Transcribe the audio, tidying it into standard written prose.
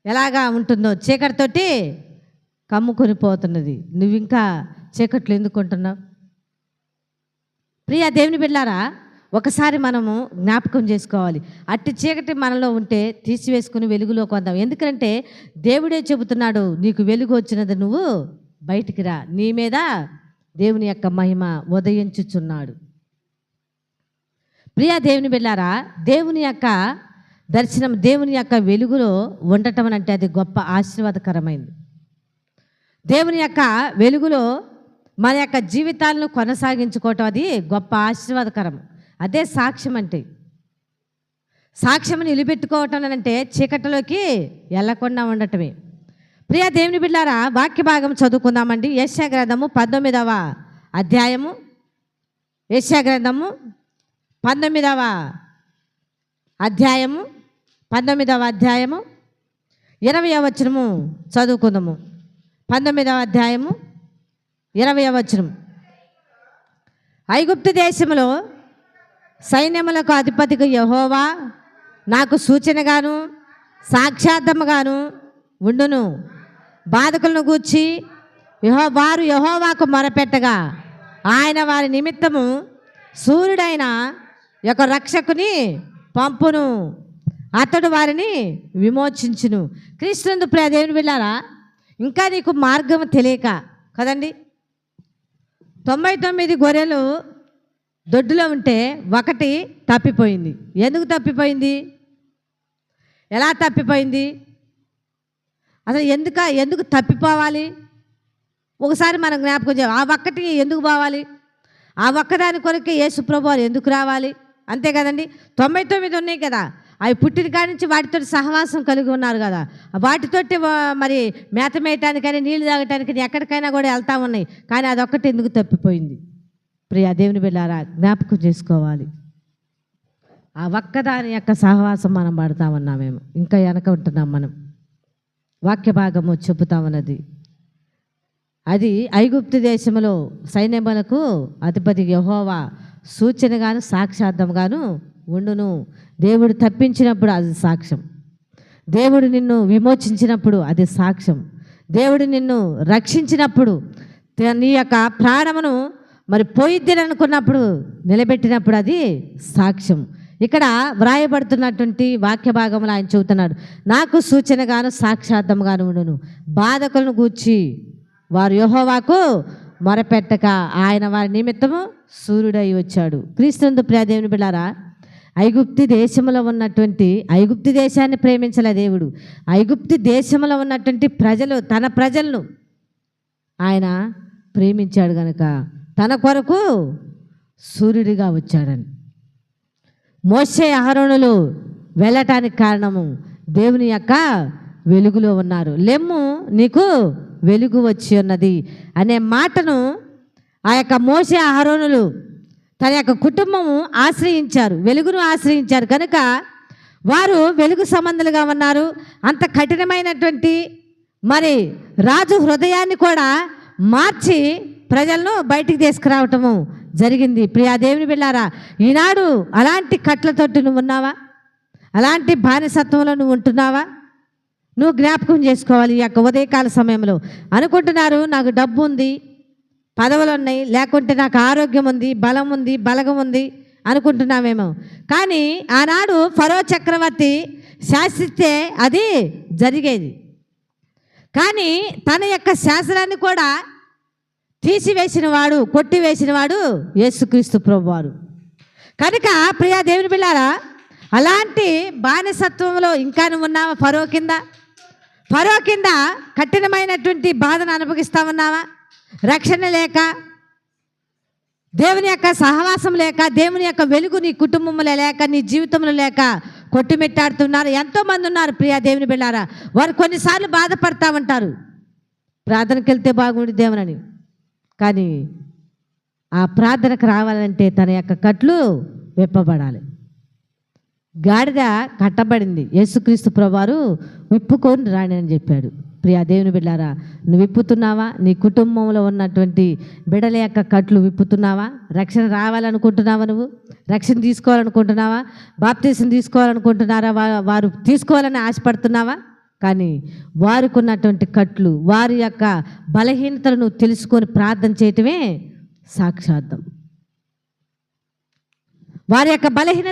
ఎలాగా ఉంటుందో చీకటితోటి కమ్ముకొని పోతున్నది. నువ్వు ఇంకా చీకట్లు ఎందుకు ఉంటున్నావు? ప్రియ దేవుని బిడ్డలారా, ఒకసారి మనము జ్ఞాపకం చేసుకోవాలి. అట్టి చీకటి మనలో ఉంటే తీసివేసుకుని వెలుగులోకి వద్దాం. ఎందుకంటే దేవుడే చెబుతున్నాడు, నీకు వెలుగు వచ్చినది, నువ్వు బయటికి రా, నీ మీద దేవుని యొక్క మహిమ ఉదయించుచున్నాడు. ప్రియ దేవుని బిడ్డలారా, దేవుని యొక్క దర్శనం, దేవుని యొక్క వెలుగులో ఉండటం అంటే అది గొప్ప ఆశీర్వాదకరమైంది. దేవుని యొక్క వెలుగులో మన యొక్క జీవితాలను కొనసాగించుకోవటం అది గొప్ప ఆశీర్వాదకరం. అదే సాక్ష్యం అంటే. సాక్ష్యం నిలబెట్టుకోవటం అంటే చీకటిలోకి వెళ్ళకుండా ఉండటమే. ప్రియ దేవుని బిడ్డలారా, వాక్య భాగం చదువుకుందామండి. యెషయా గ్రంథము 19వ అధ్యాయము. యెషయా గ్రంథము 19వ అధ్యాయము 20వ వచనము చదువుకుందాము. 19వ అధ్యాయము 20వ వచనం. ఐగుప్తు దేశంలో సైన్యములకు అధిపతిగా యెహోవా నాకు సూచనగాను సాక్షాత్తముగాను ఉండును. బాధకులను గూర్చి వారు యెహోవాకు మొరపెట్టగా ఆయన వారి నిమిత్తము సూర్యుడైన యొక్క రక్షకుని పంపును, అతడు వారిని విమోచించును. క్రీస్తునందు ప్రియ దేవుని బిడ్డలారా, ఇంకా నీకు మార్గం తెలియక కదండి, 99 గొర్రెలు దొడ్డులో ఉంటే ఒకటి తప్పిపోయింది. ఎందుకు తప్పిపోయింది? ఎలా తప్పిపోయింది? అసలు ఎందుకు తప్పిపోవాలి? ఒకసారి మనం జ్ఞాపకం చేయాలి. ఆ ఒక్కటి ఎందుకు పోవాలి? ఆ ఒక్కదాని కొరకు యేసు ప్రభువారు ఎందుకు రావాలి? అంతే కదండి. 99 ఉన్నాయి కదా, అవి పుట్టిన కాడి నుంచి వాటితో సహవాసం కలిగి ఉన్నారు కదా, వాటితోటి మరి మేత మేయటానికని నీళ్లు తాగటానికి ఎక్కడికైనా కూడా వెళ్తా ఉన్నాయి. కానీ అదొక్కటి ఎందుకు తప్పిపోయింది? ప్రియ దేవుని బిడ్డలారా, జ్ఞాపకం చేసుకోవాలి. ఆ ఒక్కదాని యొక్క సహవాసం మనం పడతామన్నామేమో, ఇంకా వెనక ఉంటున్నాం మనం. వాక్య భాగము చెబుతామన్నది అది ఐగుప్తు దేశంలో సైన్యములకు అధిపతి యెహోవా సూచనగాను సాక్షార్థంగాను ఉండును. దేవుడు తప్పించినప్పుడు అది సాక్ష్యం, దేవుడు నిన్ను విమోచించినప్పుడు అది సాక్ష్యం, దేవుడు నిన్ను రక్షించినప్పుడు, నీ యొక్క ప్రాణమును మరి పోయిద్దని అనుకున్నప్పుడు నిలబెట్టినప్పుడు అది సాక్ష్యం. ఇక్కడ వ్రాయబడుతున్నటువంటి వాక్య భాగంలో ఆయన చెబుతున్నాడు, నాకు సూచనగాను సాక్షార్థంగాను ఉండును. బాధకులను గూర్చి వారు యెహోవాకు మొరపెట్టక ఆయన వారి నిమిత్తము సూర్యుడై వచ్చాడు. క్రీస్తునందు ప్రియ దేవుని బిడ్డలారా, ఐగుప్తు దేశంలో ఉన్నటువంటి, ఐగుప్తు దేశాన్ని ప్రేమించలే దేవుడు, ఐగుప్తు దేశంలో ఉన్నటువంటి ప్రజలు, తన ప్రజలను ఆయన ప్రేమించాడు కనుక తన కొరకు సూర్యుడిగా వచ్చాడని. మోషే అహరోనులు వెళ్ళటానికి కారణము దేవుని యొక్క వెలుగులో ఉన్నారు. లెమ్ము నీకు వెలుగు వచ్చి ఉన్నది అనే మాటను ఆ యొక్క మోషే అహరోనులు తన యొక్క కుటుంబము ఆశ్రయించారు, వెలుగును ఆశ్రయించారు కనుక వారు వెలుగు సంబంధులుగా ఉన్నారు. అంత కఠినమైనటువంటి మరి రాజు హృదయాన్ని కూడా మార్చి ప్రజలను బయటికి తీసుకురావటము జరిగింది. ప్రియా దేవుని బిడ్డలారా, ఈనాడు అలాంటి కట్లతోటి నువ్వు ఉన్నావా? అలాంటి బానిసత్వంలో నువ్వు ఉంటున్నావా? నువ్వు జ్ఞాపకం చేసుకోవాలి. ఈ యొక్క ఉదయకాల సమయంలో అనుకుంటున్నారు, నాకు డబ్బు ఉంది, పదవులు ఉన్నాయి, లేకుంటే నాకు ఆరోగ్యం ఉంది, బలం ఉంది, బలగం ఉంది అనుకుంటున్నామేమో. కానీ ఆనాడు ఫరో చక్రవర్తి శాసిస్తే అది జరిగేది. కానీ తన యొక్క శాసనాన్ని కూడా తీసివేసిన వాడు, కొట్టివేసిన వాడు యేసుక్రీస్తు ప్రభువారు. కనుక ప్రియా దేవుని బిడ్డలారా, అలాంటి బానిసత్వంలో ఇంకా నువ్వు ఉన్నావా? ఫరో కింద కఠినమైనటువంటి బాధను అనుభవిస్తా ఉన్నావా? రక్షణ లేక, దేవుని యొక్క సహవాసం లేక, దేవుని యొక్క వెలుగు నీ కుటుంబంలో లేక, నీ జీవితంలో లేక కొట్టుమిట్టాడుతున్నారు ఎంతోమంది ఉన్నారు. ప్రియా దేవుని బిడ్డలారా, వారు కొన్నిసార్లు బాధపడతా ఉంటారు, ప్రార్థనకి వెళ్తే బాగుండి దేవునని. కానీ ఆ ప్రార్థనకు రావాలంటే తన యొక్క కట్లు విప్పబడాలి. గాడిద కట్టబడింది, యేసుక్రీస్తు ప్రభువారు విప్పుకొని రాని అని చెప్పాడు. ప్రియా దేవుని బిడ్డలారా, నువ్వు విప్పుతున్నావా? నీ కుటుంబంలో ఉన్నటువంటి బిడ్డల యొక్క కట్లు విప్పుతున్నావా? రక్షణ రావాలనుకుంటున్నావా? నువ్వు రక్షణ తీసుకోవాలనుకుంటున్నావా? బాప్తీసం తీసుకోవాలనుకుంటున్నారా? వారు తీసుకోవాలని ఆశపడుతున్నావా? కానీ వారికి ఉన్నటువంటి కట్లు, వారి యొక్క బలహీనతలను తెలుసుకొని ప్రార్థన చేయటమే సాక్షార్థం. వారి యొక్క బలహీనత